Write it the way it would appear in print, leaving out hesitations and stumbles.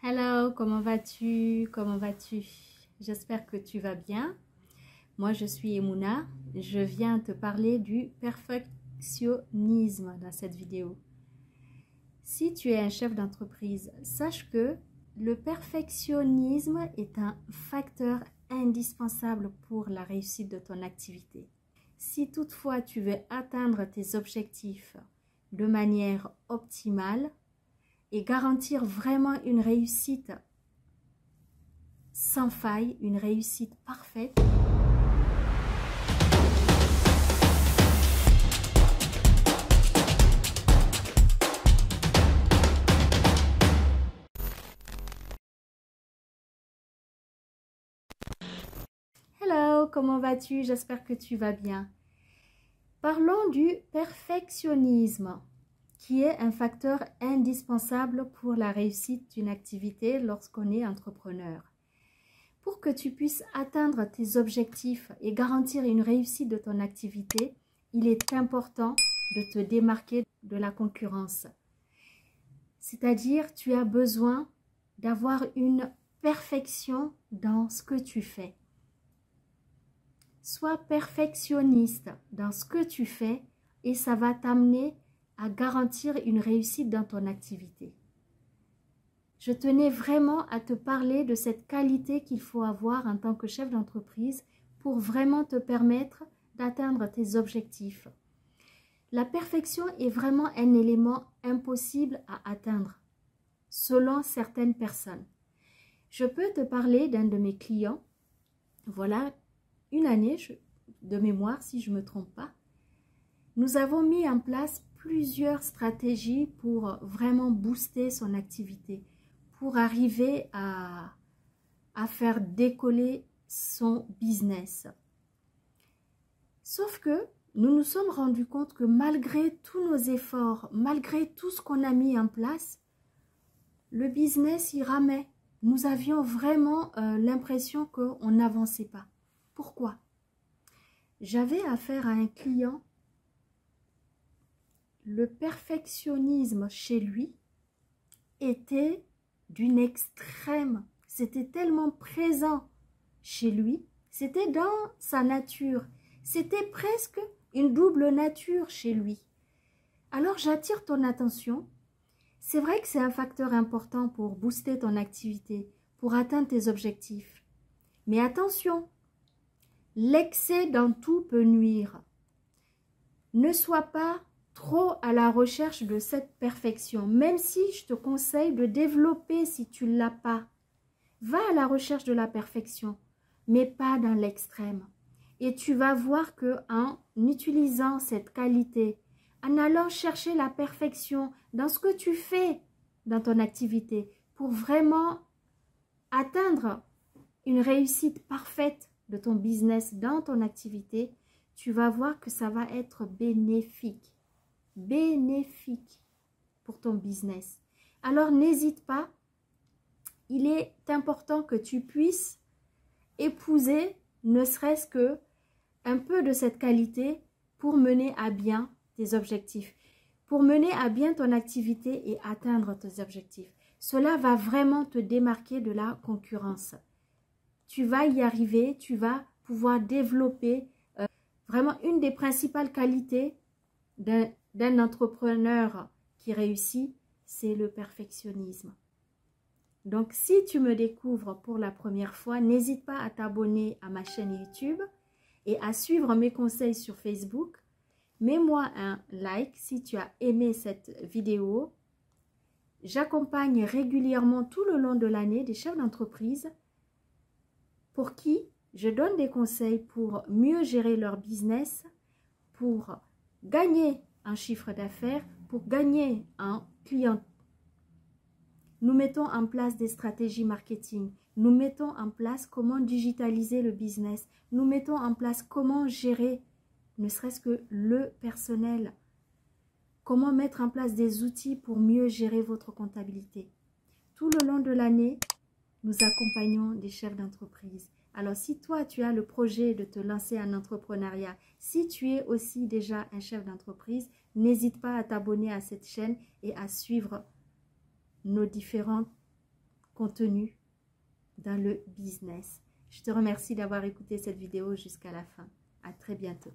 Hello, comment vas-tu? Comment vas-tu? J'espère que tu vas bien. Moi, je suis Emouna. Je viens te parler du perfectionnisme dans cette vidéo. Si tu es un chef d'entreprise, sache que le perfectionnisme est un facteur indispensable pour la réussite de ton activité. Si toutefois tu veux atteindre tes objectifs de manière optimale et garantir vraiment une réussite sans faille, une réussite parfaite, hello, comment vas-tu? J'espère que tu vas bien. Parlons du perfectionnisme, qui est un facteur indispensable pour la réussite d'une activité lorsqu'on est entrepreneur. Pour que tu puisses atteindre tes objectifs et garantir une réussite de ton activité, il est important de te démarquer de la concurrence. C'est-à-dire, tu as besoin d'avoir une perfection dans ce que tu fais. Sois perfectionniste dans ce que tu fais et ça va t'amener à garantir une réussite dans ton activité. Je tenais vraiment à te parler de cette qualité qu'il faut avoir en tant que chef d'entreprise pour vraiment te permettre d'atteindre tes objectifs. La perfection est vraiment un élément impossible à atteindre selon certaines personnes. Je peux te parler d'un de mes clients, voilà, une année de mémoire si je ne me trompe pas. Nous avons mis en place plusieurs stratégies pour vraiment booster son activité, pour arriver à faire décoller son business. Sauf que nous nous sommes rendus compte que malgré tous nos efforts, malgré tout ce qu'on a mis en place, le business y ramait. Nous avions vraiment l'impression qu'on n'avançait pas. Pourquoi? J'avais affaire à un client, le perfectionnisme chez lui était d'une extrême. C'était tellement présent chez lui, c'était dans sa nature. C'était presque une double nature chez lui. Alors j'attire ton attention. C'est vrai que c'est un facteur important pour booster ton activité, pour atteindre tes objectifs. Mais attention, l'excès dans tout peut nuire. Ne sois pas trop à la recherche de cette perfection, même si je te conseille de développer si tu ne l'as pas. Va à la recherche de la perfection, mais pas dans l'extrême. Et tu vas voir qu'en utilisant cette qualité, en allant chercher la perfection dans ce que tu fais dans ton activité, pour vraiment atteindre une réussite parfaite de ton business dans ton activité, tu vas voir que ça va être bénéfique pour ton business. Alors n'hésite pas, il est important que tu puisses épouser ne serait-ce que un peu de cette qualité pour mener à bien tes objectifs, pour mener à bien ton activité et atteindre tes objectifs. Cela va vraiment te démarquer de la concurrence. Tu vas y arriver, tu vas pouvoir développer vraiment une des principales qualités d'un entrepreneur qui réussit, c'est le perfectionnisme. Donc, si tu me découvres pour la première fois, n'hésite pas à t'abonner à ma chaîne YouTube et à suivre mes conseils sur Facebook. Mets-moi un like si tu as aimé cette vidéo. J'accompagne régulièrement tout le long de l'année des chefs d'entreprise pour qui je donne des conseils pour mieux gérer leur business, pour gagner un chiffre d'affaires, pour gagner un client. Nous mettons en place des stratégies marketing. Nous mettons en place comment digitaliser le business. Nous mettons en place comment gérer, ne serait-ce que le personnel. Comment mettre en place des outils pour mieux gérer votre comptabilité. Tout le long de l'année, nous accompagnons des chefs d'entreprise. Alors, si toi, tu as le projet de te lancer en entrepreneuriat, si tu es aussi déjà un chef d'entreprise, n'hésite pas à t'abonner à cette chaîne et à suivre nos différents contenu dans le business. Je te remercie d'avoir écouté cette vidéo jusqu'à la fin. À très bientôt.